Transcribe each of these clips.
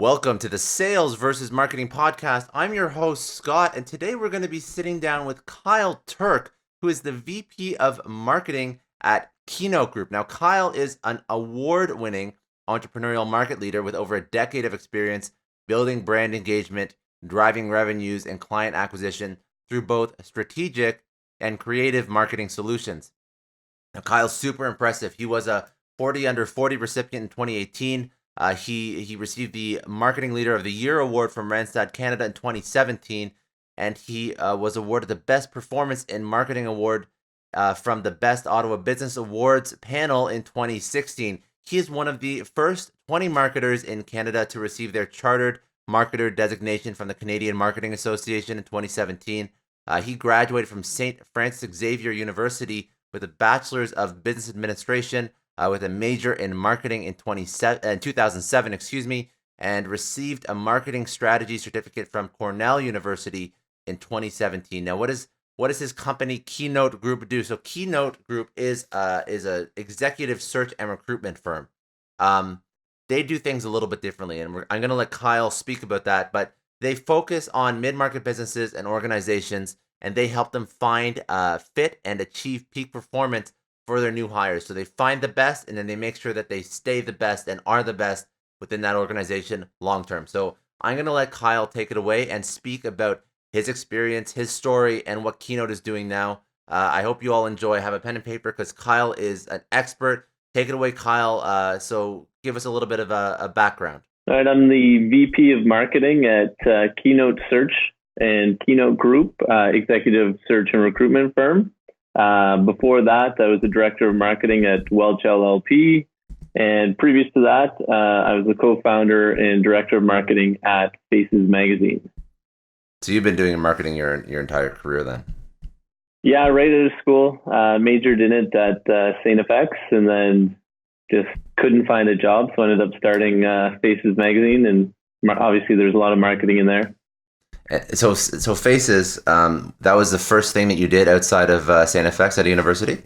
Welcome to the Sales versus Marketing Podcast. I'm your host, Scott, and today we're going to be sitting down with Kyle Turk, who is the VP of Marketing at Keynote Group. Now, Kyle is an award-winning entrepreneurial market leader with over a decade of experience building brand engagement, driving revenues, and client acquisition through both strategic and creative marketing solutions. Now, Kyle's super impressive. He was a 40 under 40 recipient in 2018. He received the Marketing Leader of the Year award from Randstad Canada in 2017, and he was awarded the Best Performance in Marketing award from the Best Ottawa Business Awards panel in 2016. He is one of the first 20 marketers in Canada to receive their Chartered Marketer designation from the Canadian Marketing Association in 2017. He graduated from St. Francis Xavier University with a Bachelor's of Business Administration with a major in marketing in 2007, and received a marketing strategy certificate from Cornell University in 2017. Now, what does his company Keynote Group do? So Keynote Group is a executive search and recruitment firm. They do things a little bit differently, and I'm going to let Kyle speak about that. But they focus on mid-market businesses and organizations, and they help them find, fit, and achieve peak performance for their new hires. So they find the best, and then they make sure that they stay the best and are the best within that organization long term. So I'm going to let Kyle take it away and speak about his experience, his story, and what Keynote is doing now. I hope you all enjoy. Have a pen and paper because Kyle is an expert. Take it away, Kyle. So give us a little bit of a background. All right, I'm the VP of Marketing at Keynote Search and Keynote Group, executive search and recruitment firm. Before that, I was the director of marketing at Welch LLP. And previous to that, I was the co-founder and director of marketing at Faces Magazine. So you've been doing marketing your entire career then? Yeah, right out of school, majored in it at St. FX, and then just couldn't find a job. So I ended up starting Faces Magazine, and obviously there's a lot of marketing in there. So Faces, that was the first thing that you did outside of St. FX at a university?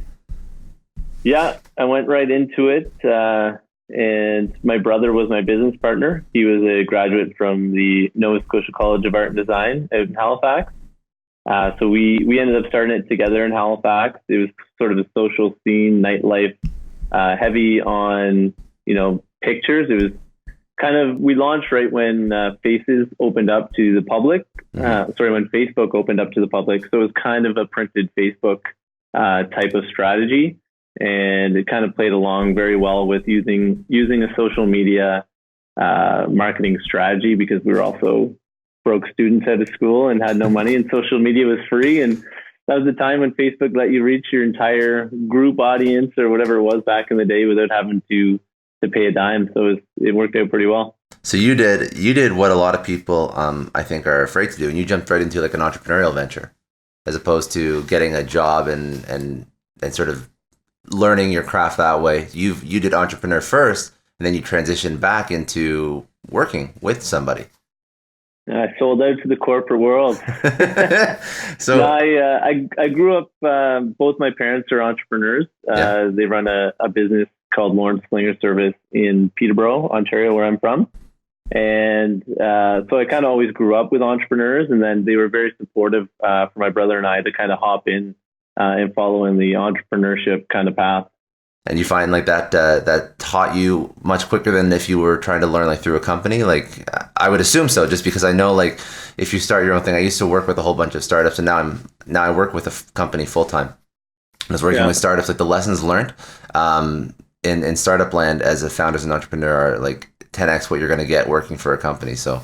Yeah, I went right into it, and my brother was my business partner. He was a graduate from the Nova Scotia College of Art and Design out in Halifax. So we ended up starting it together in Halifax. It was sort of a social scene, nightlife, heavy on, pictures. It was kind of, we launched right when Faces opened up to the public. When Facebook opened up to the public. So it was kind of a printed Facebook type of strategy. And it kind of played along very well with using a social media marketing strategy, because we were also broke students out of school and had no money, and social media was free. And that was the time when Facebook let you reach your entire group audience or whatever it was back in the day without having to pay a dime. So it worked out pretty well. So you did what a lot of people I think are afraid to do, and you jumped right into like an entrepreneurial venture, as opposed to getting a job and sort of learning your craft that way. You did entrepreneur first, and then you transitioned back into working with somebody. I sold out to the corporate world. So I grew up. Both my parents are entrepreneurs. They run a business called Lawrence Slinger Service in Peterborough, Ontario, where I'm from. And so I kind of always grew up with entrepreneurs, and then they were very supportive for my brother and I to kind of hop in and follow in the entrepreneurship kind of path. And you find like that taught you much quicker than if you were trying to learn like through a company? Like I would assume so, just because I know like if you start your own thing, I used to work with a whole bunch of startups, and now I work with a company full time. I was working with startups, like the lessons learned in startup land as a founder, as an entrepreneur, are like 10x what you're going to get working for a company. So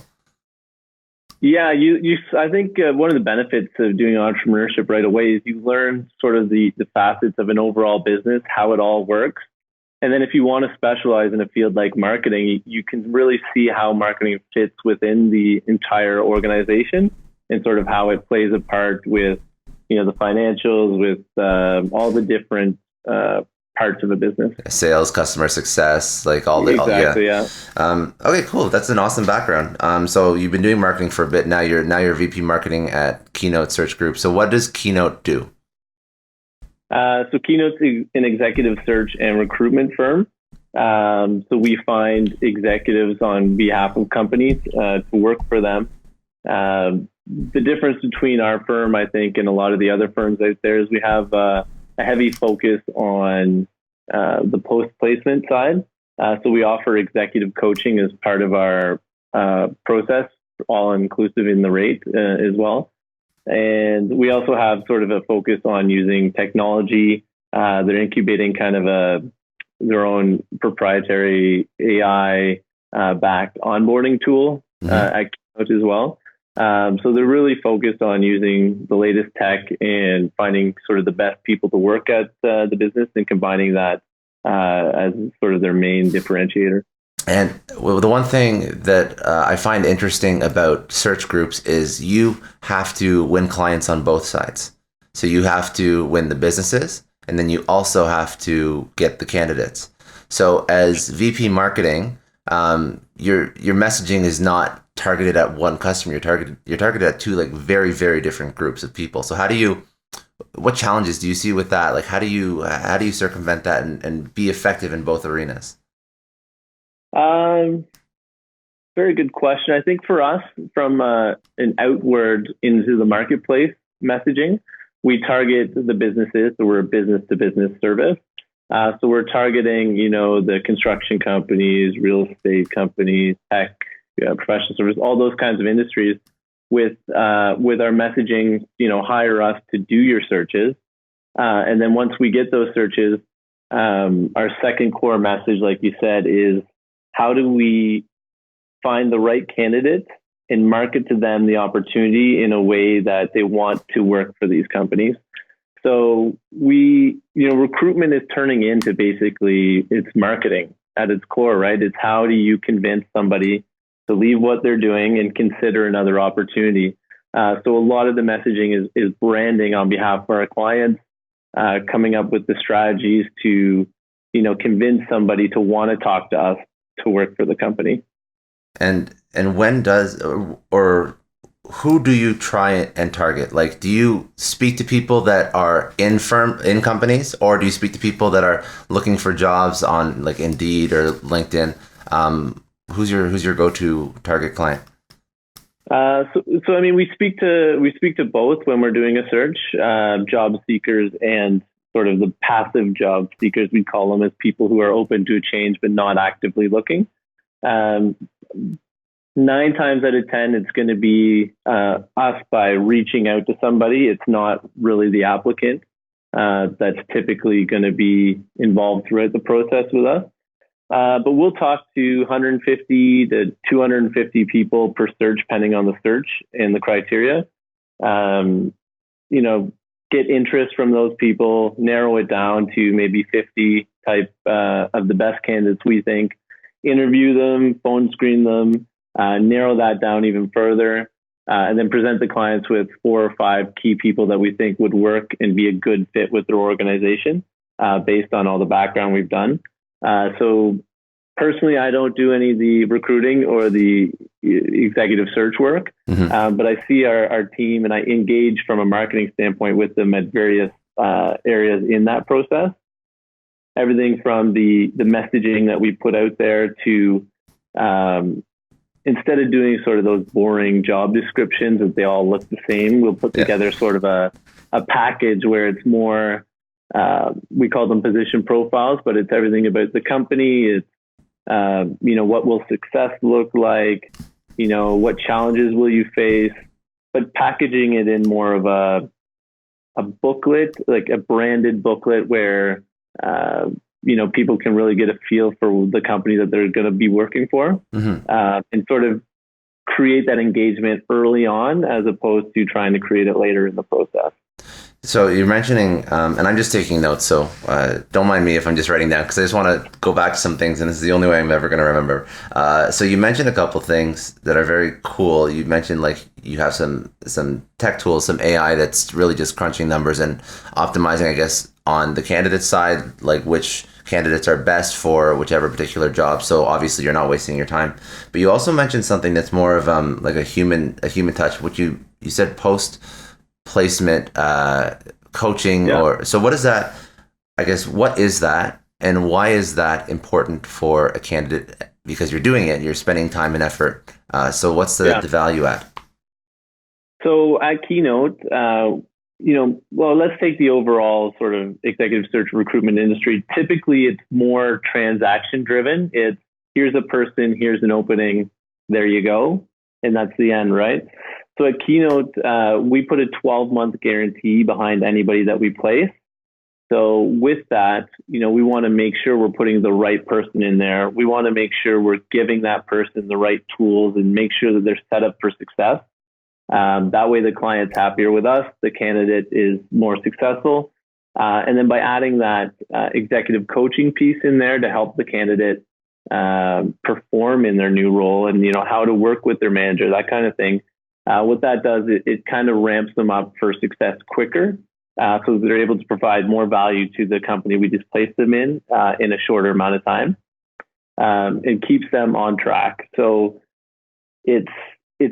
yeah, I think one of the benefits of doing entrepreneurship right away is you learn sort of the facets of an overall business, how it all works. And then if you want to specialize in a field like marketing, you can really see how marketing fits within the entire organization and sort of how it plays a part with, the financials, with all the different parts of a business. Sales, customer success, like all the exactly, yeah. Okay, cool. That's an awesome background. So you've been doing marketing for a bit. Now you're VP marketing at Keynote Search Group. So what does Keynote do? So Keynote's an executive search and recruitment firm. So we find executives on behalf of companies to work for them. The difference between our firm, I think, and a lot of the other firms out there is we have a heavy focus on the post-placement side. So we offer executive coaching as part of our process, all inclusive in the rate as well. And we also have sort of a focus on using technology. They're incubating kind of their own proprietary AI backed onboarding tool at Keynote as well. So they're really focused on using the latest tech and finding sort of the best people to work at the business and combining that as sort of their main differentiator. And the one thing that I find interesting about search groups is you have to win clients on both sides. So you have to win the businesses, and then you also have to get the candidates. So as VP marketing, your messaging is not targeted at one customer. You're targeted at two like very, very different groups of people. So what challenges do you see with that? Like how do you circumvent that and be effective in both arenas? Very good question. I think for us, from an outward into the marketplace messaging, we target the businesses. So we're a business to business service. So we're targeting, the construction companies, real estate companies, tech, professional service, all those kinds of industries with our messaging, hire us to do your searches. And then once we get those searches, our second core message, like you said, is how do we find the right candidates and market to them the opportunity in a way that they want to work for these companies? So recruitment is turning into basically it's marketing at its core, right? It's how do you convince somebody to leave what they're doing and consider another opportunity? So a lot of the messaging is branding on behalf of our clients, coming up with the strategies to, convince somebody to want to talk to us to work for the company. And when does or who do you try and target? Like, do you speak to people that are in companies, or do you speak to people that are looking for jobs on like Indeed or LinkedIn? Who's your go-to target client? So I mean, we speak to both when we're doing a search, job seekers and sort of the passive job seekers, we call them, as people who are open to a change but not actively looking. 9 times out of 10, it's going to be us by reaching out to somebody. It's not really the applicant that's typically going to be involved throughout the process with us. But we'll talk to 150 to 250 people per search, depending on the search and the criteria. Get interest from those people, narrow it down to maybe 50 type of the best candidates we think, interview them, phone screen them, narrow that down even further, and then present the clients with 4 or 5 key people that we think would work and be a good fit with their organization based on all the background we've done. So personally, I don't do any of the recruiting or the executive search work, but I see our team and I engage from a marketing standpoint with them at various areas in that process. Everything from the messaging that we put out there to instead of doing sort of those boring job descriptions that they all look the same, we'll put together sort of a package where it's more, we call them position profiles, but it's everything about the company. It's, what will success look like? What challenges will you face? But packaging it in more of a booklet, like a branded booklet where, people can really get a feel for the company that they're going to be working for, and sort of create that engagement early on as opposed to trying to create it later in the process. So you're mentioning, and I'm just taking notes, so don't mind me if I'm just writing down, because I just want to go back to some things, and this is the only way I'm ever going to remember. So you mentioned a couple things that are very cool. You mentioned like you have some tech tools, some AI that's really just crunching numbers and optimizing, I guess, on the candidate side, like which candidates are best for whichever particular job. So obviously you're not wasting your time. But you also mentioned something that's more of like a human touch, which you said post-placement coaching, or so what is that? I guess what is that, And why is that important for a candidate? Because you're doing it, you're spending time and effort. So what's the value add? So at Keynote, let's take the overall sort of executive search recruitment industry. Typically, it's more transaction driven. It's here's a person, here's an opening, there you go. And that's the end, right? So at Keynote, we put a 12-month guarantee behind anybody that we place. So with that, we want to make sure we're putting the right person in there. We want to make sure we're giving that person the right tools and make sure that they're set up for success. That way the client's happier with us, the candidate is more successful. And then by adding that executive coaching piece in there to help the candidate perform in their new role and, how to work with their manager, that kind of thing. What that does, it kind of ramps them up for success quicker. So they're able to provide more value to the company we just placed them in a shorter amount of time. It keeps them on track. So it's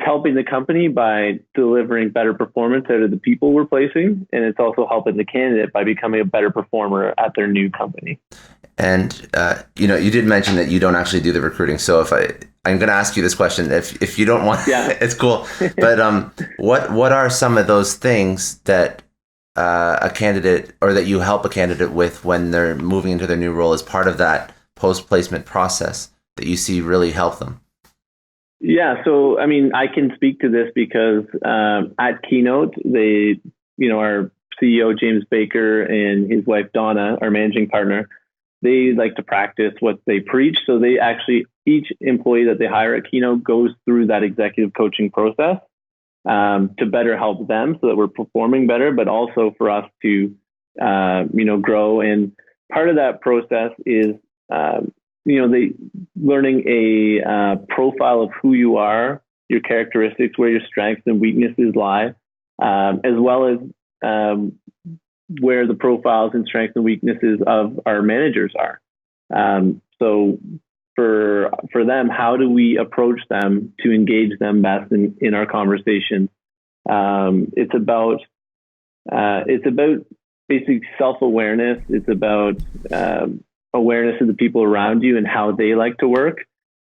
helping the company by delivering better performance out of the people we're placing, and it's also helping the candidate by becoming a better performer at their new company. And you did mention that you don't actually do the recruiting. So I'm going to ask you this question. If you don't want, it's cool. But what are some of those things that a candidate, or that you help a candidate with when they're moving into their new role as part of that post-placement process that you see really help them? Yeah, so I can speak to this because at Keynote, our CEO James Baker and his wife Donna, our managing partner, they like to practice what they preach. So they actually, each employee that they hire at Keynote goes through that executive coaching process to better help them so that we're performing better, but also for us to, grow. And part of that process is, they learning a profile of who you are, your characteristics, where your strengths and weaknesses lie, as well as where the profiles and strengths and weaknesses of our managers are. So for them, how do we approach them to engage them best in our conversations? It's about basic self-awareness. It's about awareness of the people around you and how they like to work.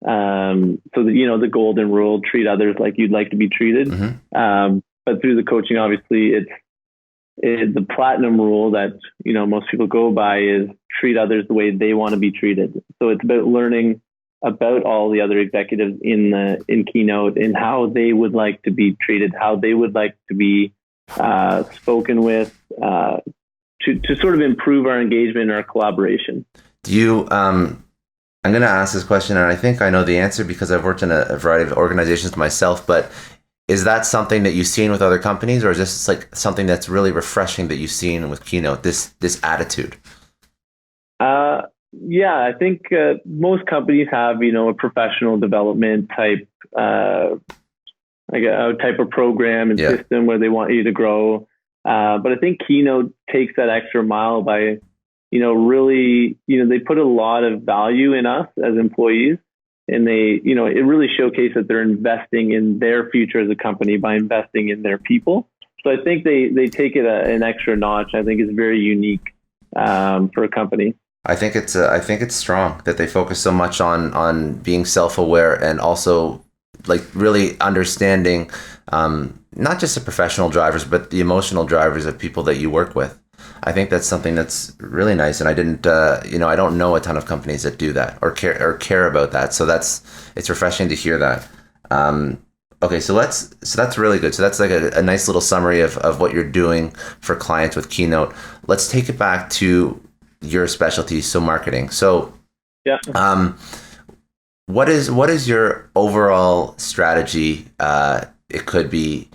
So that, the golden rule, treat others like you'd like to be treated. Mm-hmm. But through the coaching, obviously, it's the platinum rule that, most people go by is treat others the way they want to be treated. So it's about learning about all the other executives in Keynote and how they would like to be treated, how they would like to be spoken with, to sort of improve our engagement and our collaboration. Do you, I'm going to ask this question, and I think I know the answer because I've worked in a variety of organizations myself, but is that something that you've seen with other companies, or is this like something that's really refreshing that you've seen with Keynote, this attitude? Yeah, I think most companies have, a professional development type, like a type of program and system where they want you to grow. But I think Keynote takes that extra mile by, really, they put a lot of value in us as employees. And they, it really showcases that they're investing in their future as a company by investing in their people. So I think they take it an extra notch. I think it's very unique for a company. I think it's strong that they focus so much on being self-aware and also like really understanding not just the professional drivers, but the emotional drivers of people that you work with. I think that's something that's really nice, and I didn't, I don't know a ton of companies that do that or care about that. So it's refreshing to hear that. Okay, so that's really good. So that's like a nice little summary of what you're doing for clients with Keynote. Let's take it back to your specialty, so marketing. So, what is your overall strategy? It could be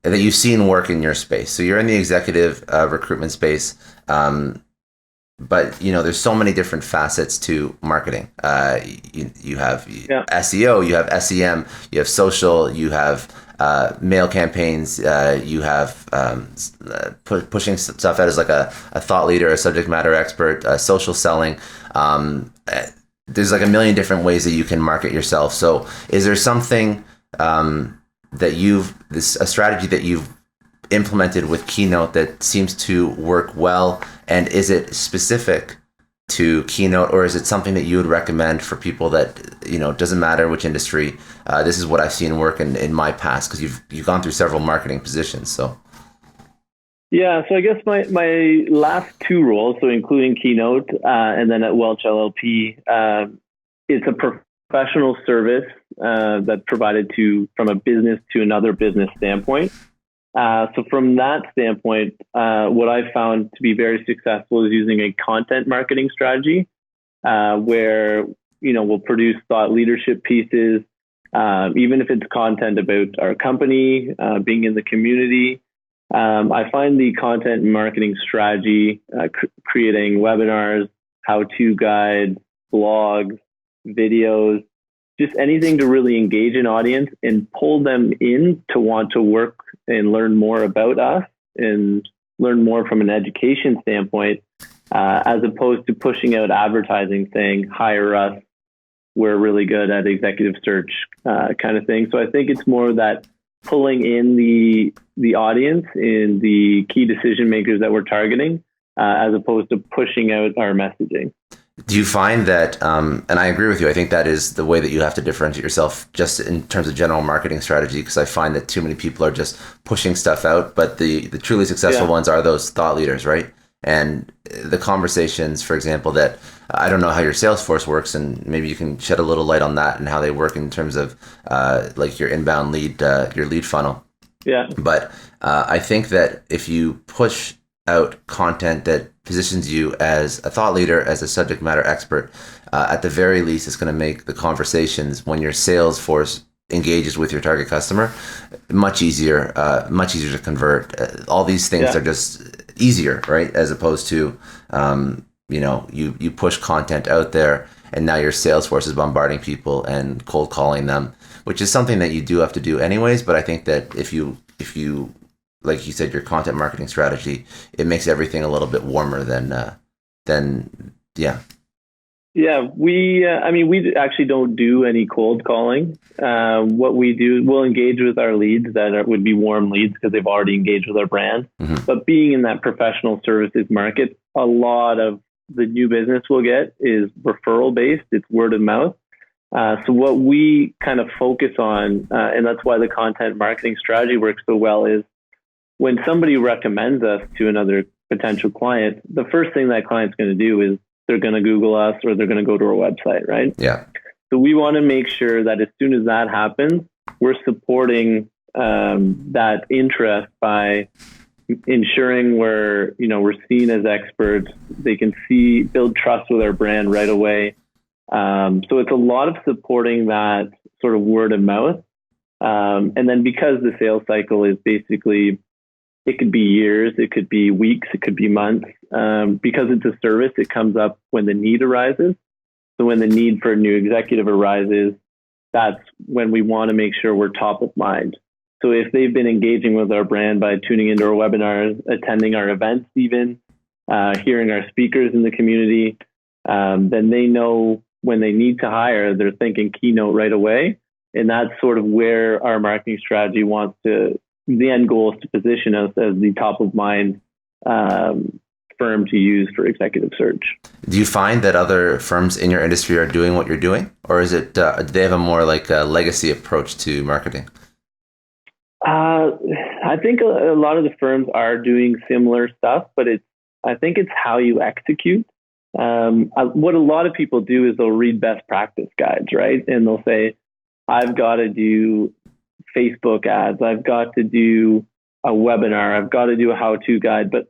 that you've seen work in your space. So you're in the executive recruitment space, but there's so many different facets to marketing. You have SEO, you have SEM, you have social, you have mail campaigns, you have pushing stuff out as like a thought leader, a subject matter expert, social selling. There's like a million different ways that you can market yourself. So is there something that a strategy that you've implemented with Keynote that seems to work well, and is it specific to Keynote, or is it something that you would recommend for people that, doesn't matter which industry, this is what I've seen work in my past, because you've gone through several marketing positions. So yeah, so I guess my last two roles, so including Keynote and then at Welch LLP, it's a professional service that's provided from a business to another business standpoint. So from that standpoint, what I've found to be very successful is using a content marketing strategy where, we'll produce thought leadership pieces, even if it's content about our company, being in the community. I find the content marketing strategy, creating webinars, how-to guides, blogs, videos, just anything to really engage an audience and pull them in to want to work and learn more about us and learn more from an education standpoint, as opposed to pushing out advertising saying, hire us, we're really good at executive search kind of thing. So I think it's more that pulling in the audience and the key decision makers that we're targeting, as opposed to pushing out our messaging. do you find that, and I agree with you, I think that is the way that you have to differentiate yourself just in terms of general marketing strategy, because I find that too many people are just pushing stuff out, but the truly successful ones are those thought leaders, right? And the conversations, for example, that I don't know how your sales force works, and maybe you can shed a little light on that and how they work in terms of like your inbound lead, your lead funnel. Yeah. But I think that if you push out content that positions you as a thought leader, as a subject matter expert, at the very least, it's going to make the conversations when your sales force engages with your target customer much easier to convert. All these things are just easier, right? As opposed to, you push content out there and now your sales force is bombarding people and cold calling them, which is something that you do have to do anyways. But I think that if you, like you said, your content marketing strategy, it makes everything a little bit warmer than. Yeah, we actually don't do any cold calling. What we do, we'll engage with our leads that would be warm leads because they've already engaged with our brand. Mm-hmm. But being in that professional services market, a lot of the new business we'll get is referral based. It's word of mouth. So what we kind of focus on, and that's why the content marketing strategy works so well, is when somebody recommends us to another potential client, the first thing that client's going to do is they're going to Google us or they're going to go to our website, right? Yeah. So we want to make sure that as soon as that happens, we're supporting that interest by ensuring we're seen as experts. They can build trust with our brand right away. So it's a lot of supporting that sort of word of mouth. And then because the sales cycle is basically, it could be years, it could be weeks, it could be months. Because it's a service, it comes up when the need arises. So when the need for a new executive arises, that's when we want to make sure we're top of mind. So if they've been engaging with our brand by tuning into our webinars, attending our events, even hearing our speakers in the community, then they know when they need to hire, they're thinking Keynote right away. And that's sort of where our marketing strategy the end goal is to position us as the top of mind firm to use for executive search. Do you find that other firms in your industry are doing what you're doing, or is it do they have a more like a legacy approach to marketing? I think a lot of the firms are doing similar stuff, but I think it's how you execute. What a lot of people do is they'll read best practice guides, right? And they'll say, I've got to do Facebook ads, I've got to do a webinar, I've got to do a how-to guide. But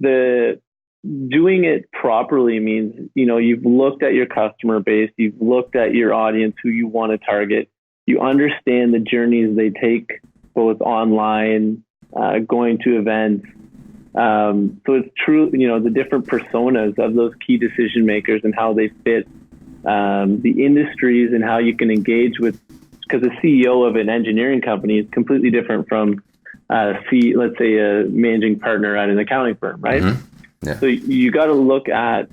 the doing it properly means, you've looked at your customer base, you've looked at your audience, who you want to target, you understand the journeys they take, both online, going to events. So it's true, the different personas of those key decision makers and how they fit the industries and how you can engage with, because the CEO of an engineering company is completely different from let's say a managing partner at an accounting firm, right? Mm-hmm. Yeah. So you got to look at,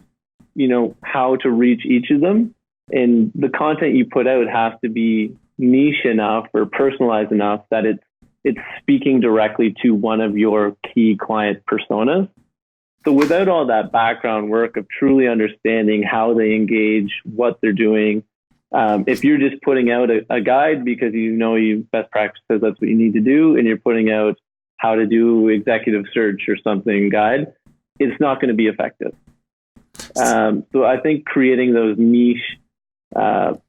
how to reach each of them, and the content you put out has to be niche enough or personalized enough that it's speaking directly to one of your key client personas. So without all that background work of truly understanding how they engage, what they're doing, if you're just putting out a guide because you best practices, that's what you need to do, and you're putting out how to do executive search or something guide, it's not going to be effective. So I think creating those niche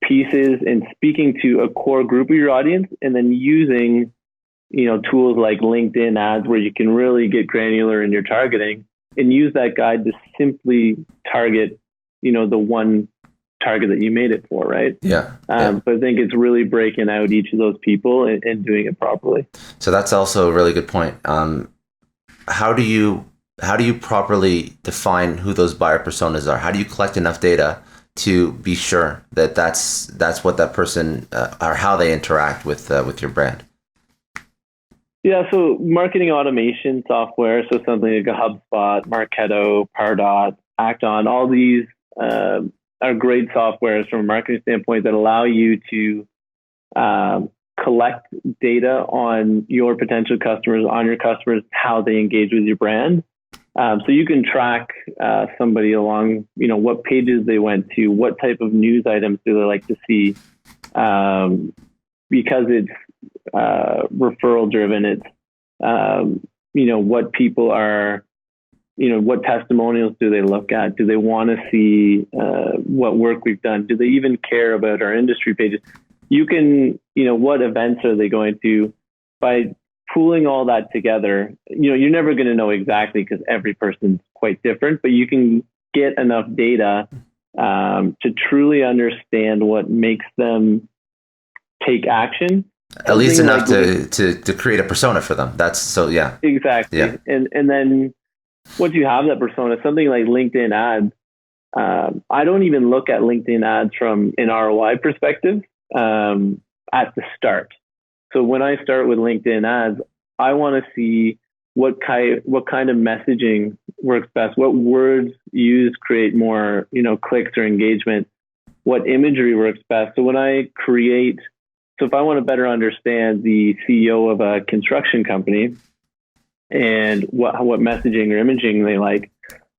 pieces and speaking to a core group of your audience, and then using tools like LinkedIn ads where you can really get granular in your targeting and use that guide to simply target the one target that you made it for, right? Yeah. So I think it's really breaking out each of those people and doing it properly. So that's also a really good point. How do you properly define who those buyer personas are? How do you collect enough data to be sure that that's what that person or how they interact with your brand? Yeah, so marketing automation software, so something like a HubSpot, Marketo, Pardot, Acton, all these are great softwares from a marketing standpoint that allow you to collect data on your potential customers, on your customers, how they engage with your brand. So you can track somebody along, what pages they went to, what type of news items do they like to see, because it's referral driven. It's what people are, what testimonials do they look at? Do they want to see what work we've done? Do they even care about our industry pages? You can, what events are they going to? By pooling all that together, you're never going to know exactly because every person's quite different, but you can get enough data to truly understand what makes them take action. At least enough to create a persona for them. That's so, yeah. Exactly. Yeah. And then once you have that persona, something like LinkedIn ads, I don't even look at LinkedIn ads from an ROI perspective at the start. So when I start with LinkedIn ads, I want to see what kind of messaging works best, what words used create more, clicks or engagement, what imagery works best. So if I want to better understand the CEO of a construction company and what messaging or imaging they like,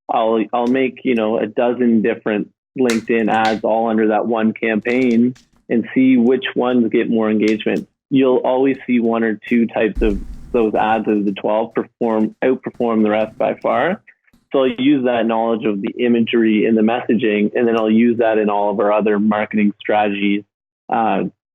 I'll make, a dozen different LinkedIn ads all under that one campaign and see which ones get more engagement. You'll always see one or two types of those ads of the 12 outperform the rest by far. So I'll use that knowledge of the imagery and the messaging, and then I'll use that in all of our other marketing strategies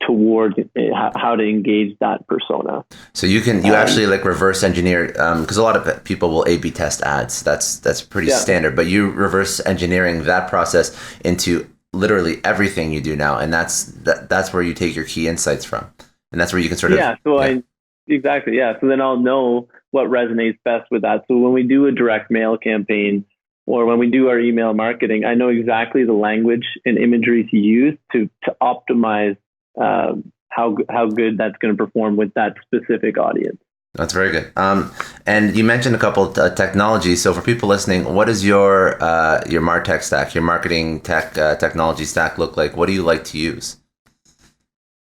towards how to engage that persona. So you actually like reverse engineer, because a lot of people will A/B test ads. That's pretty standard, but you reverse engineering that process into literally everything you do now, and that's where you take your key insights from, and that's where you can sort of exactly. So then I'll know what resonates best with that. So when we do a direct mail campaign or when we do our email marketing, I know exactly the language and imagery to use to optimize how good that's going to perform with that specific audience. That's very good. And you mentioned a couple of technologies. So for people listening, what is your MarTech stack, your marketing technology stack look like? What do you like to use?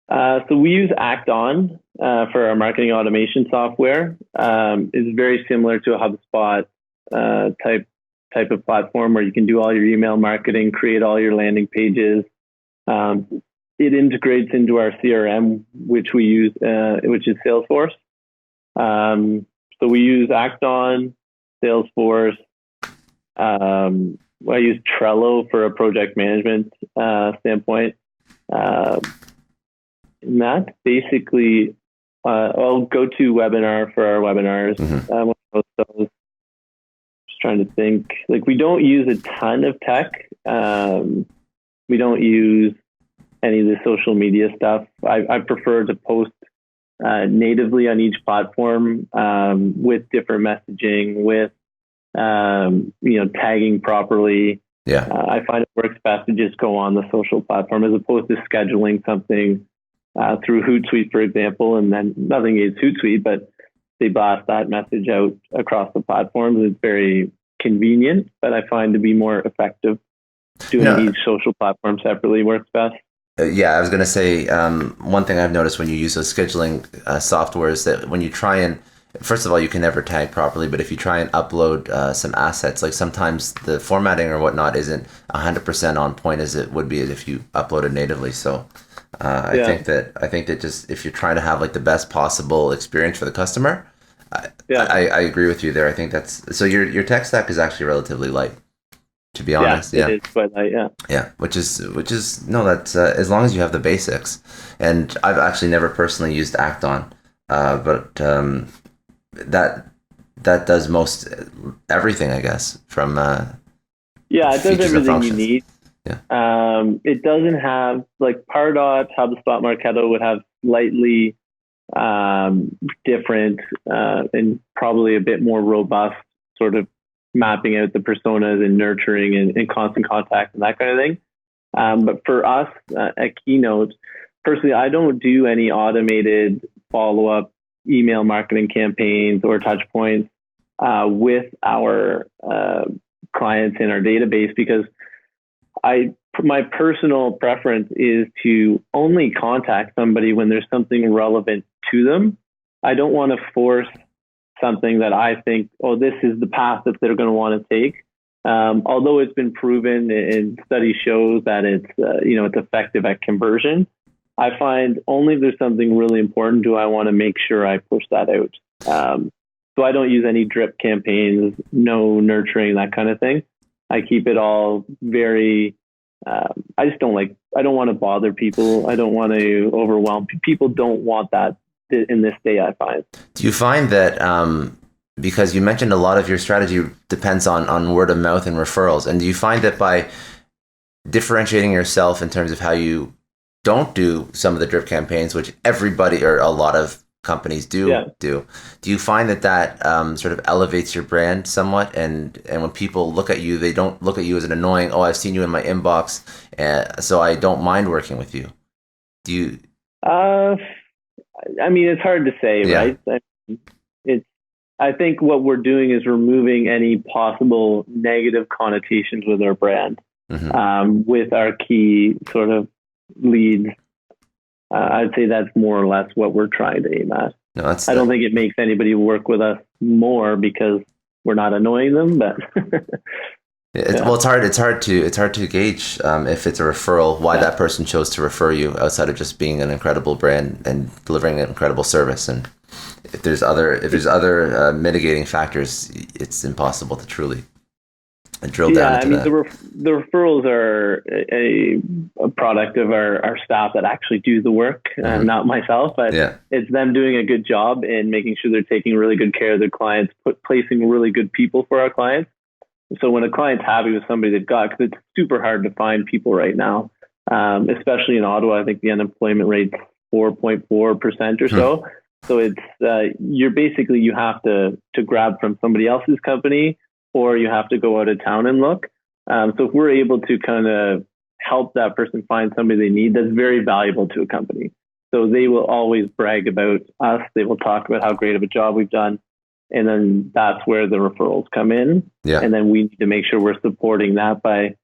So we use Acton for our marketing automation software. It's very similar to a HubSpot type of platform where you can do all your email marketing, create all your landing pages. It integrates into our CRM, which we use, which is Salesforce. So we use Acton, Salesforce. I use Trello for a project management standpoint. And that's basically, I'll go to Webinar for our webinars. Mm-hmm. Just trying to think. Like, we don't use a ton of tech. We don't use any of the social media stuff. I prefer to post natively on each platform with different messaging, with tagging properly. Yeah, I find it works best to just go on the social platform as opposed to scheduling something through Hootsuite, for example, and then nothing against Hootsuite, but they blast that message out across the platforms. It's very convenient, but I find to be more effective doing each social platform separately works best. I was going to say, one thing I've noticed when you use those scheduling software is that when you try and first of all, you can never tag properly, but if you try and upload some assets, like sometimes the formatting or whatnot isn't 100% on point as it would be if you uploaded natively. So I think that just if you're trying to have like the best possible experience for the customer, I agree with you there. I think that's so your tech stack is actually relatively light, to be honest. It is quite light. Yeah, which is no, that's as long as you have the basics. And I've actually never personally used Acton, but that does most everything, I guess, from it does everything you need. It doesn't have like Pardot, HubSpot, Marketo would have slightly different and probably a bit more robust sort of mapping out the personas and nurturing and constant contact and that kind of thing. But for us at Keynote, personally, I don't do any automated follow-up email marketing campaigns or touch points with our clients in our database, because my personal preference is to only contact somebody when there's something relevant to them. I don't want to force something that I think, this is the path that they're going to want to take. Although it's been proven and study shows that it's effective at conversion, I find only if there's something really important do I want to make sure I push that out. So I don't use any drip campaigns, no nurturing, that kind of thing. I keep it all very, I don't want to bother people. I don't want to overwhelm. People don't want that in this day, I find. Do you find that, because you mentioned a lot of your strategy depends on word of mouth and referrals, and do you find that by differentiating yourself in terms of how you don't do some of the drip campaigns, which everybody or a lot of companies do you find that sort of elevates your brand somewhat, and when people look at you, they don't look at you as an annoying, I've seen you in my inbox, so I don't mind working with you? Do you I mean, it's hard to say, right? I think what we're doing is removing any possible negative connotations with our brand, with our key sort of leads. I'd say that's more or less what we're trying to aim at. I don't think it makes anybody work with us more because we're not annoying them, but well, it's hard to gauge if it's a referral, why that person chose to refer you outside of just being an incredible brand and delivering an incredible service. And if there's other mitigating factors, it's impossible to truly drill down into that. The referrals are a product of our staff that actually do the work, not myself, but it's them doing a good job and making sure they're taking really good care of their clients, placing really good people for our clients. So when a client's happy with somebody they've got, because it's super hard to find people right now, especially in Ottawa, I think the unemployment rate's 4.4% or so. So it's you have to grab from somebody else's company, or you have to go out of town and look. So if we're able to kind of help that person find somebody they need, that's very valuable to a company. So they will always brag about us. They will talk about how great of a job we've done. And then that's where the referrals come in. Yeah. And then we need to make sure we're supporting that by,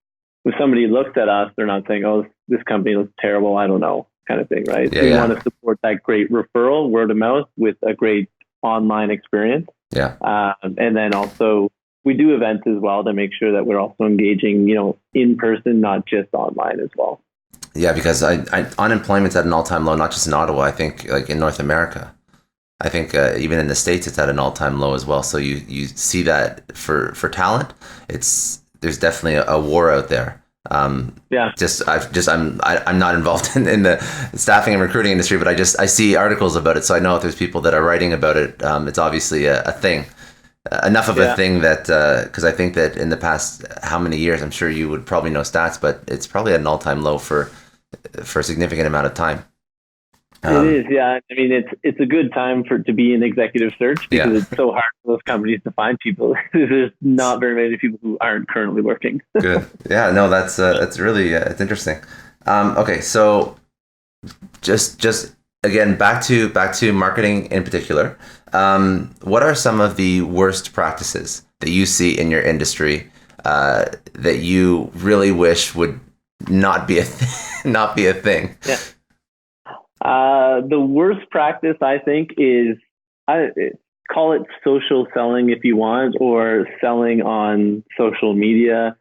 when somebody looks at us, they're not saying, this company looks terrible, I don't know, kind of thing, right? We want to support that great referral, word of mouth, with a great online experience. Yeah. And then also we do events as well to make sure that we're also engaging, in person, not just online as well. Yeah, because unemployment's at an all-time low, not just in Ottawa, I think like in North America. I think even in the States, it's at an all-time low as well. So you see that for talent, there's definitely a war out there. I'm not involved in the staffing and recruiting industry, but I see articles about it. So I know if there's people that are writing about it, it's obviously a thing. Enough of a thing that, because I think that in the past, how many years, I'm sure you would probably know stats, but it's probably at an all-time low for a significant amount of time. It is, yeah. I mean, it's a good time to be in executive search because it's so hard for those companies to find people. There's not very many people who aren't currently working. Good. Yeah, no, that's really, it's interesting. Okay, so just again, back to marketing in particular. What are some of the worst practices that you see in your industry that you really wish would not be a thing? Yeah. The worst practice, I think, is call it social selling if you want, or selling on social media.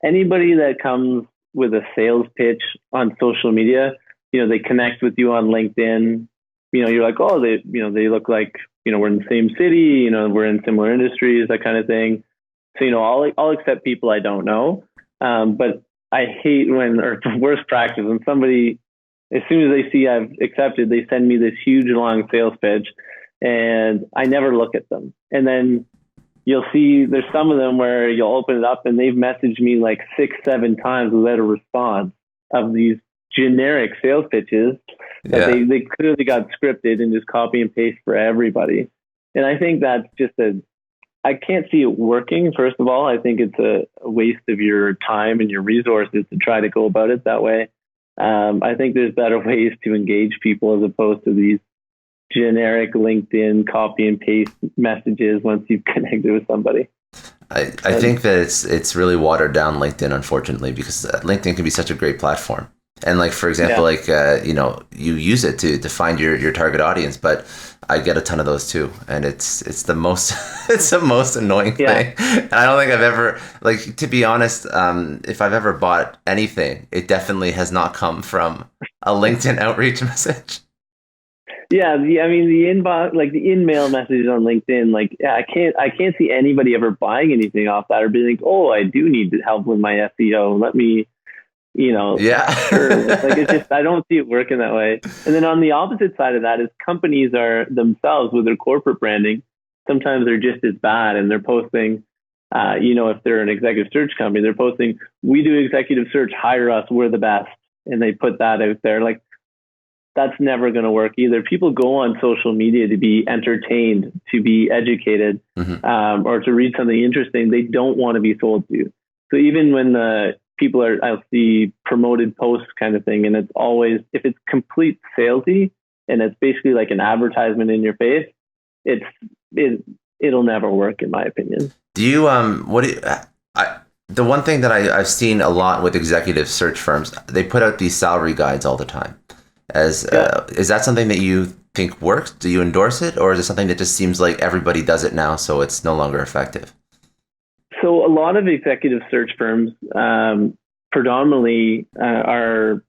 Anybody that comes with a sales pitch on social media, they connect with you on LinkedIn. You're like, oh, they look like, we're in the same city, we're in similar industries, that kind of thing. So, I'll accept people I don't know. But I hate or worst practice, when somebody, as soon as they see I've accepted, they send me this huge long sales pitch and I never look at them. And then you'll see there's some of them where you'll open it up and they've messaged me like 6-7 times without a response of these generic sales pitches that they clearly got scripted and just copy and paste for everybody. And I think that's just I can't see it working. First of all, I think it's a waste of your time and your resources to try to go about it that way. I think there's better ways to engage people as opposed to these generic LinkedIn copy and paste messages once you've connected with somebody. I think that it's really watered down LinkedIn, unfortunately, because LinkedIn can be such a great platform. And like, for example, you use it to find your target audience, but I get a ton of those too. And it's the most, it's the most annoying thing. And I don't think I've ever, like, to be honest, if I've ever bought anything, it definitely has not come from a LinkedIn outreach message. Yeah, I mean the inbox, like the in-mail messages on LinkedIn, like I can't see anybody ever buying anything off that or being like, oh, I do need help with my SEO. Let me, sure. Like it's just, I don't see it working that way. And then on the opposite side of that is companies are themselves with their corporate branding. Sometimes they're just as bad, and they're posting, if they're an executive search company, they're posting, we do executive search, hire us, we're the best, and they put that out there. Like, that's never going to work either. People go on social media to be entertained, to be educated, or to read something interesting. They don't want to be sold to. So even when people I'll see promoted posts kind of thing, and it's always, if it's complete salesy and it's basically like an advertisement in your face, it'll never work, in my opinion. Do you, the one thing that I've seen a lot with executive search firms, they put out these salary guides all the time. Is that something that you think works? Do you endorse it, or is it something that just seems like everybody does it now, so it's no longer effective? So a lot of executive search firms predominantly are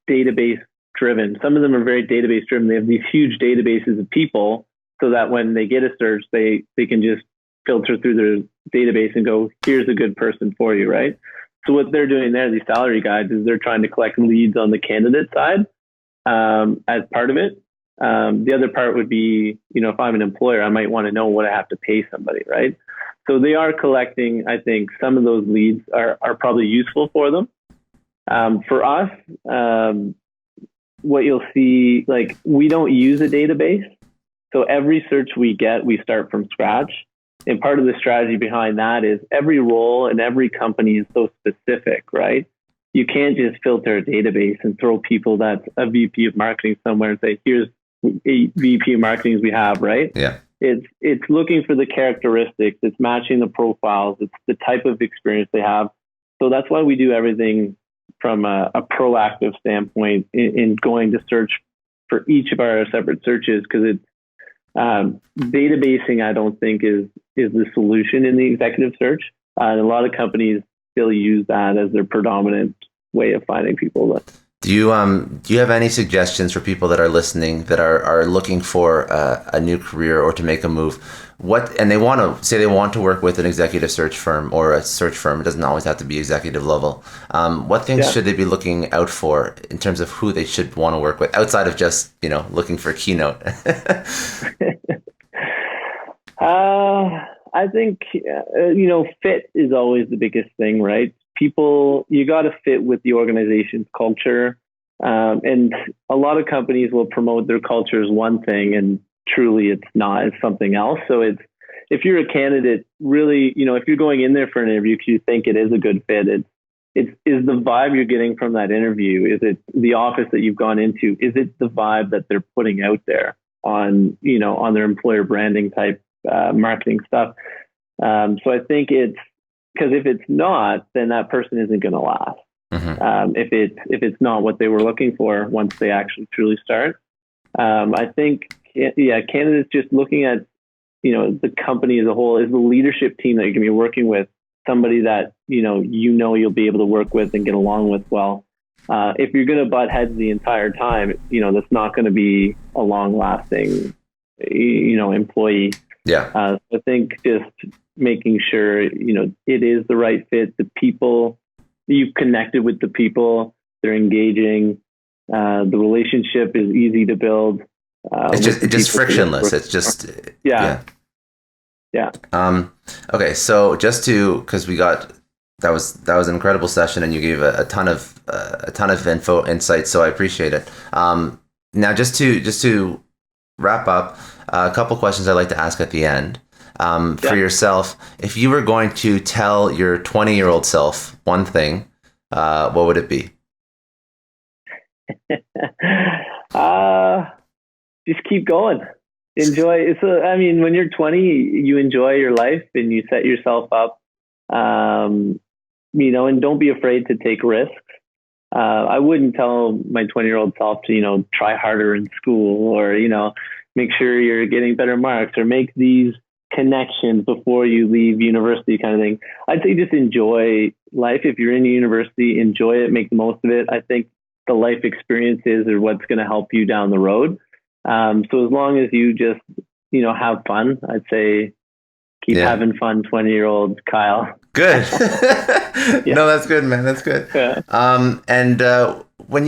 database driven. Some of them are very database driven. They have these huge databases of people, so that when they get a search, they can just filter through their database and go, here's a good person for you, right? So what they're doing there, these salary guides, is they're trying to collect leads on the candidate side. As part of it. The other part would be, if I'm an employer, I might want to know what I have to pay somebody, right? So they are collecting, I think some of those leads are probably useful for them. For us, what you'll see, like, we don't use a database. So every search we get, we start from scratch. And part of the strategy behind that is every role and every company is so specific, right? You can't just filter a database and throw people that's a VP of marketing somewhere and say, here's 8 VP of marketings we have, right? Yeah. It's looking for the characteristics. It's matching the profiles. It's the type of experience they have. So that's why we do everything from a proactive standpoint in going to search for each of our separate searches, because it's databasing, I don't think is the solution in the executive search. And a lot of companies still use that as their predominant way of finding people. Do you have any suggestions for people that are listening that are looking for a new career or to make a move? And they want to work with an executive search firm or a search firm. It doesn't always have to be executive level. What things should they be looking out for in terms of who they should want to work with outside of just looking for Keynote? I think, fit is always the biggest thing, right? People, you got to fit with the organization's culture. And a lot of companies will promote their culture as one thing, and truly it's not, it's something else. So if you're a candidate, really, if you're going in there for an interview because you think it is a good fit, is the vibe you're getting from that interview? Is it the office that you've gone into? Is it the vibe that they're putting out there on their employer branding type marketing stuff? So I think it's, because if it's not, then that person isn't going to last. Mm-hmm. If it's not what they were looking for once they actually truly start. I think, candidates just looking at the company as a whole? Is the leadership team that you're going to be working with somebody that, you'll be able to work with and get along with well? If you're going to butt heads the entire time, that's not going to be a long lasting, employee. Yeah. So I think just making sure, it is the right fit. The people, you've connected with the people, they're engaging. The relationship is easy to build. It's just frictionless. It's just, yeah. Okay. So because that was an incredible session and you gave a ton of insights. So I appreciate it. Now just to wrap up, a couple questions I'd like to ask at the end. For yourself, if you were going to tell your 20-year-old self one thing, what would it be? Just keep going. Enjoy. When you're 20, you enjoy your life and you set yourself up, and don't be afraid to take risks. I wouldn't tell my 20-year-old self to, try harder in school or, make sure you're getting better marks or make these connections before you leave university kind of thing. I'd say just enjoy life. If you're in university, enjoy it, make the most of it. I think the life experiences are what's going to help you down the road. So as long as you just, have fun, I'd say keep having fun, 20-year-old Kyle. Good. No, that's good, man. That's good. Yeah. And when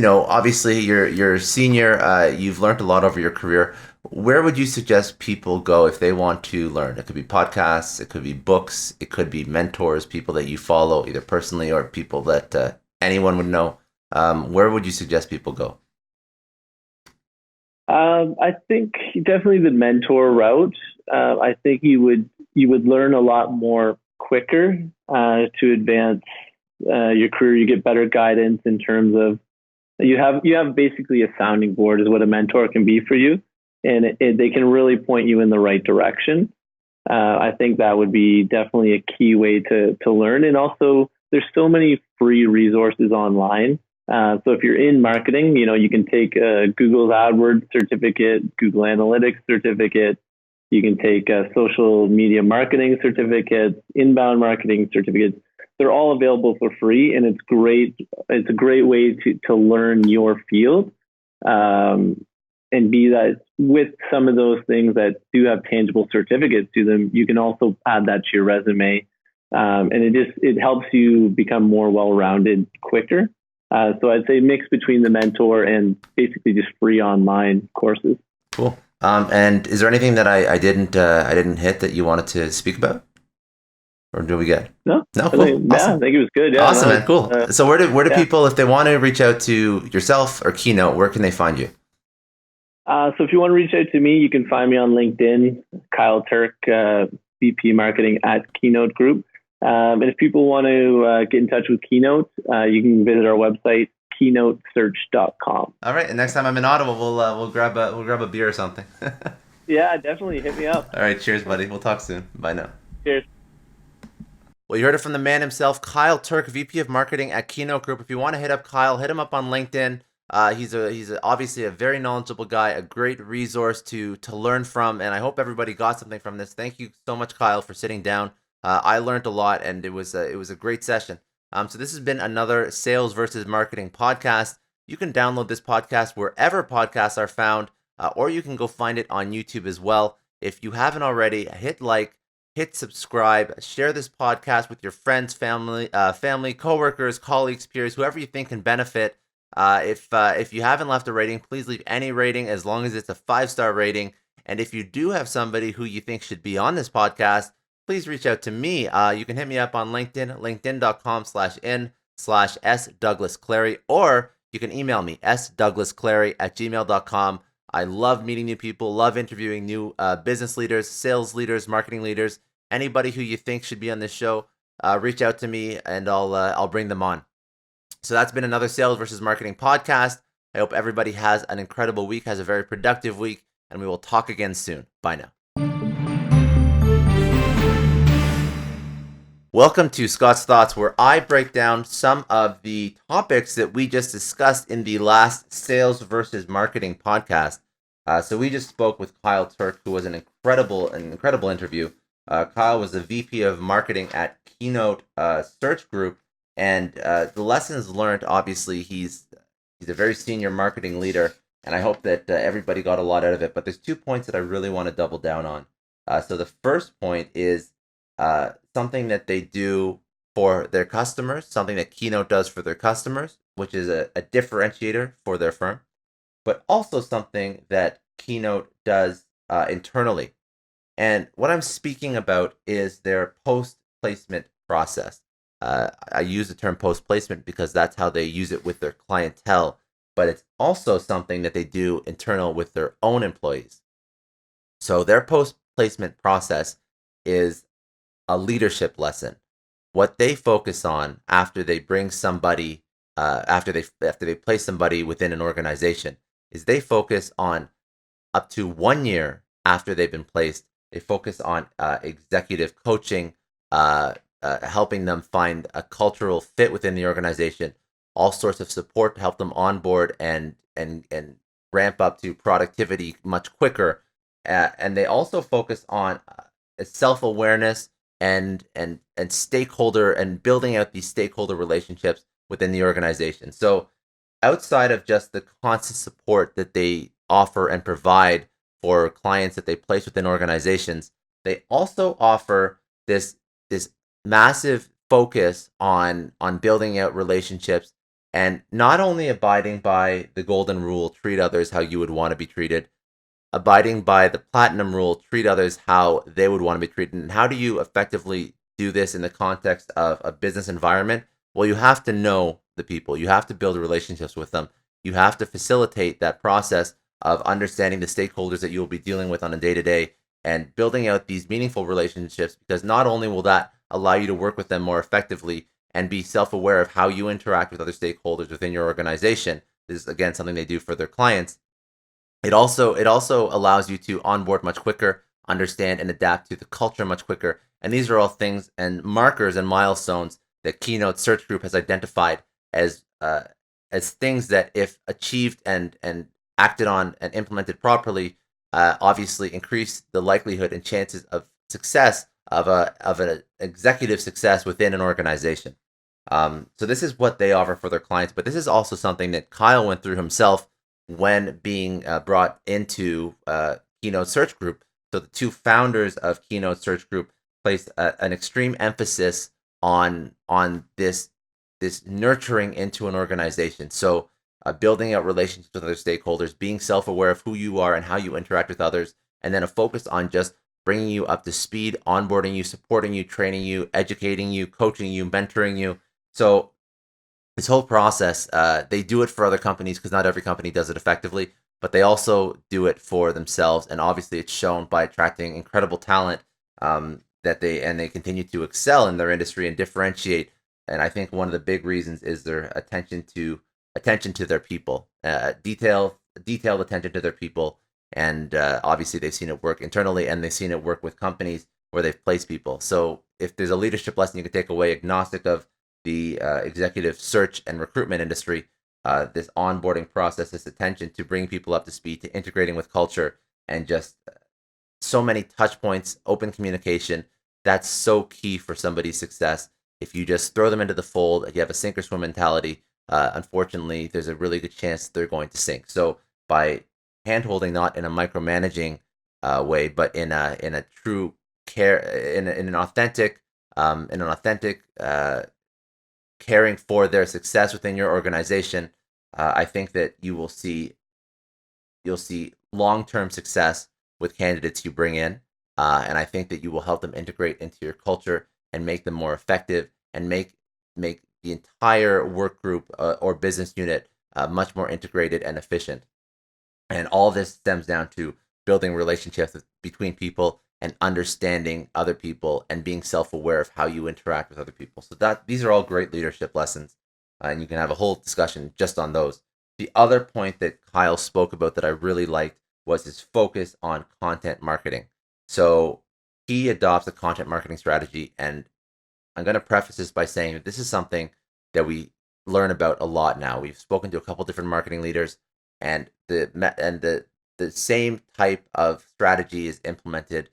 obviously you're a senior, you've learned a lot over your career. Where would you suggest people go if they want to learn? It could be podcasts, it could be books, it could be mentors, people that you follow either personally or people that anyone would know. Where would you suggest people go? I think definitely the mentor route. I think you would learn a lot more quicker to advance your career. You get better guidance in terms of you have basically a sounding board is what a mentor can be for you, and they can really point you in the right direction. I think that would be definitely a key way to learn. And also, there's so many free resources online. So if you're in marketing, you can take a Google's AdWords certificate, Google Analytics certificate. You can take a social media marketing certificate, inbound marketing certificates. They're all available for free, and it's great. It's a great way to learn your field, and be that with some of those things that do have tangible certificates to them. You can also add that to your resume, and it helps you become more well-rounded quicker. So I'd say mix between the mentor and basically just free online courses. Cool. And is there anything that I didn't hit that you wanted to speak about? Or do we get? No. Cool. I think it was good. Yeah, awesome, man. Cool. So where do people, if they want to reach out to yourself or Keynote, where can they find you? So if you want to reach out to me, you can find me on LinkedIn, Kyle Turk, VP Marketing at Keynote Group. And if people want to get in touch with Keynote, you can visit our website, keynotesearch.com. All right. And next time I'm in Ottawa, we'll grab a beer or something. Yeah, definitely. Hit me up. All right. Cheers, buddy. We'll talk soon. Bye now. Cheers. Well, you heard it from the man himself, Kyle Turk, VP of Marketing at Keynote Group. If you want to hit up Kyle, hit him up on LinkedIn. He's obviously a very knowledgeable guy, a great resource to learn from, and I hope everybody got something from this. Thank you so much, Kyle, for sitting down. I learned a lot, and it was a great session. So this has been another Sales versus Marketing podcast. You can download this podcast wherever podcasts are found, or you can go find it on YouTube as well. If you haven't already, hit like, hit subscribe, share this podcast with your friends, family, coworkers, colleagues, peers, whoever you think can benefit. If you haven't left a rating, please leave any rating as long as it's a 5-star rating. And if you do have somebody who you think should be on this podcast, please reach out to me. You can hit me up on LinkedIn, linkedin.com/in/sdouglasclary, or you can email me, sdouglasclary@gmail.com. I love meeting new people, love interviewing new business leaders, sales leaders, marketing leaders, anybody who you think should be on this show. Reach out to me and I'll bring them on. So that's been another Sales versus Marketing podcast. I hope everybody has an incredible week, has a very productive week, and we will talk again soon. Bye now. Welcome to Scott's Thoughts, where I break down some of the topics that we just discussed in the last Sales versus Marketing podcast. So we just spoke with Kyle Turk, who was an incredible interview. Kyle was the VP of Marketing at Keynote Search Group, and the lessons learned. Obviously, he's a very senior marketing leader, and I hope that everybody got a lot out of it. But there's 2 points that I really want to double down on. So the first point is something that they do for their customers, something that Keynote does for their customers, which is a differentiator for their firm, but also something that Keynote does internally. And what I'm speaking about is their post placement process. I use the term post placement because that's how they use it with their clientele, but it's also something that they do internal with their own employees. So their post placement process is a leadership lesson. What they focus on after they bring somebody, after they place somebody within an organization, is they focus on up to 1 year after they've been placed. They focus on executive coaching, helping them find a cultural fit within the organization, all sorts of support to help them onboard and ramp up to productivity much quicker. And they also focus on self awareness and stakeholder and building out these stakeholder relationships within the organization. So outside of just the constant support that they offer and provide for clients that they place within organizations, they also offer this massive focus on building out relationships and not only abiding by the golden rule, treat others how you would want to be treated, abiding by the platinum rule, treat others how they would want to be treated. And how do you effectively do this in the context of a business environment? Well, you have to know the people. You have to build relationships with them. You have to facilitate that process of understanding the stakeholders that you will be dealing with on a day-to-day and building out these meaningful relationships, because not only will that allow you to work with them more effectively and be self-aware of how you interact with other stakeholders within your organization. This is, again, something they do for their clients. It also allows you to onboard much quicker, understand and adapt to the culture much quicker. And these are all things and markers and milestones that Keynote Search Group has identified as things that, if achieved and acted on and implemented properly, obviously increase the likelihood and chances of success of an executive success within an organization. So this is what they offer for their clients, but this is also something that Kyle went through himself when being brought into Keynote Search Group. So the two founders of Keynote Search Group placed an extreme emphasis on this nurturing into an organization. So building out relationships with other stakeholders, being self-aware of who you are and how you interact with others, and then a focus on just bringing you up to speed, onboarding you, supporting you, training you, educating you, coaching you, mentoring you. So this whole process, they do it for other companies because not every company does it effectively, but they also do it for themselves. And obviously it's shown by attracting incredible talent that they continue to excel in their industry and differentiate. And I think one of the big reasons is their attention to their people, detailed attention to their people. And obviously they've seen it work internally and they've seen it work with companies where they've placed people. So if there's a leadership lesson you can take away, agnostic of the executive search and recruitment industry, this onboarding process, this attention to bringing people up to speed, to integrating with culture, and just so many touch points, open communication, that's so key for somebody's success. If you just throw them into the fold, if you have a sink or swim mentality, unfortunately, there's a really good chance they're going to sink. So by handholding, not in a micromanaging way, but in a true care, in an authentic caring for their success within your organization, I think that you'll see long-term success with candidates you bring in, and I think that you will help them integrate into your culture and make them more effective and make the entire work group or business unit much more integrated and efficient. And all this stems down to building relationships between people and understanding other people and being self-aware of how you interact with other people. So these are all great leadership lessons, and you can have a whole discussion just on those. The other point that Kyle spoke about that I really liked was his focus on content marketing. So he adopts a content marketing strategy, and I'm going to preface this by saying that this is something that we learn about a lot now. We've spoken to a couple different marketing leaders, and the the same type of strategy is implemented,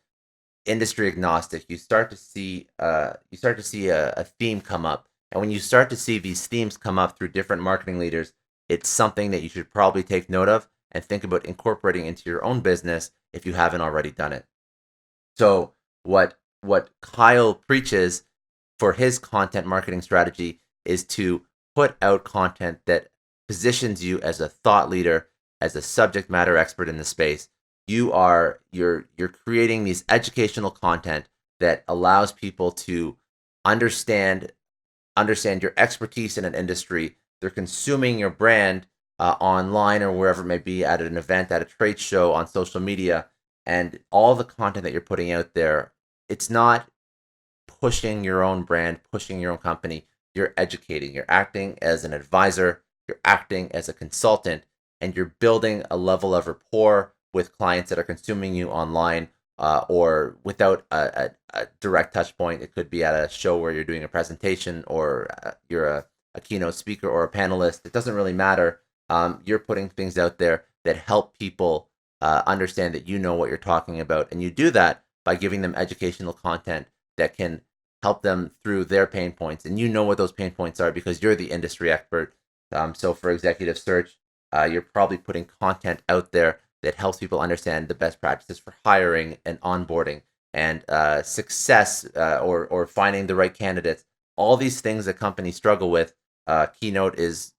industry agnostic, you start to see a theme come up. And when you start to see these themes come up through different marketing leaders, it's something that you should probably take note of and think about incorporating into your own business if you haven't already done it. So what Kyle preaches for his content marketing strategy is to put out content that positions you as a thought leader, as a subject matter expert in the space. You're creating these educational content that allows people to understand your expertise in an industry. They're consuming your brand online or wherever it may be, at an event, at a trade show, on social media, and all the content that you're putting out there. It's not pushing your own brand, pushing your own company. You're educating. You're acting as an advisor. You're acting as a consultant, and you're building a level of rapport with clients that are consuming you online, or without a direct touch point. It could be at a show where you're doing a presentation, or you're a keynote speaker or a panelist. It doesn't really matter. You're putting things out there that help people understand that you know what you're talking about. And you do that by giving them educational content that can help them through their pain points. And you know what those pain points are because you're the industry expert. So for executive search, you're probably putting content out there that helps people understand the best practices for hiring and onboarding and success, or finding the right candidates. All these things that companies struggle with, Keynote is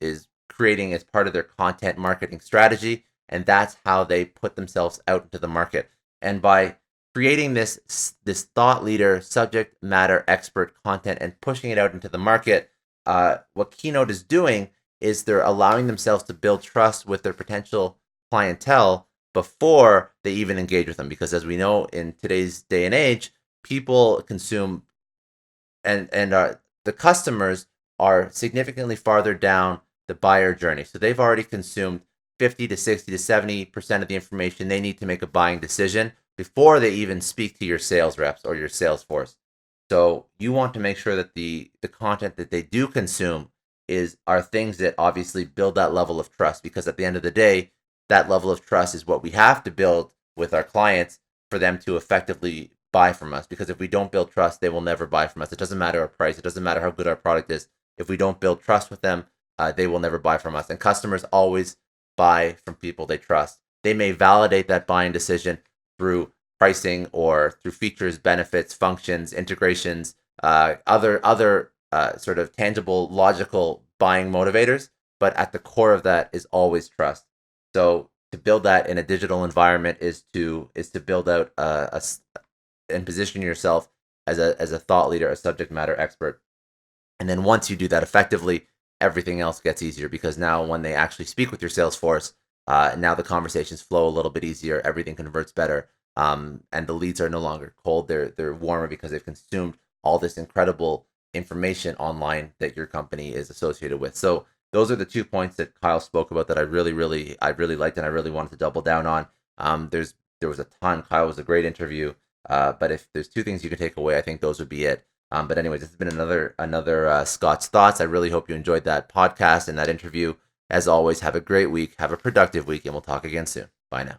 creating as part of their content marketing strategy, and that's how they put themselves out into the market. And by creating this thought leader, subject matter expert content and pushing it out into the market, what Keynote is doing is they're allowing themselves to build trust with their potential clientele before they even engage with them. Because as we know, in today's day and age, people consume, and the customers are significantly farther down the buyer journey. So they've already consumed 50 to 60 to 70% of the information they need to make a buying decision before they even speak to your sales reps or your sales force. So you want to make sure that the content that they do consume are things that obviously build that level of trust, because at the end of the day, that level of trust is what we have to build with our clients for them to effectively buy from us. Because if we don't build trust, they will never buy from us. It doesn't matter our price. It doesn't matter how good our product is. If we don't build trust with them, they will never buy from us. And customers always buy from people they trust. They may validate that buying decision through pricing or through features, benefits, functions, integrations, other sort of tangible, logical buying motivators. But at the core of that is always trust. So to build that in a digital environment is to build out and position yourself as a thought leader, a subject matter expert. And then once you do that effectively, everything else gets easier, because now when they actually speak with your sales force, now the conversations flow a little bit easier. Everything converts better. And the leads are no longer cold. They're warmer because they've consumed all this incredible information online that your company is associated with. So those are the 2 points that Kyle spoke about that I really liked and I really wanted to double down on. There was a ton. Kyle was a great interview. But if there's 2 things you can take away, I think those would be it. But anyways, this has been another Scott's Thoughts. I really hope you enjoyed that podcast and that interview. As always, have a great week, have a productive week, and we'll talk again soon. Bye now.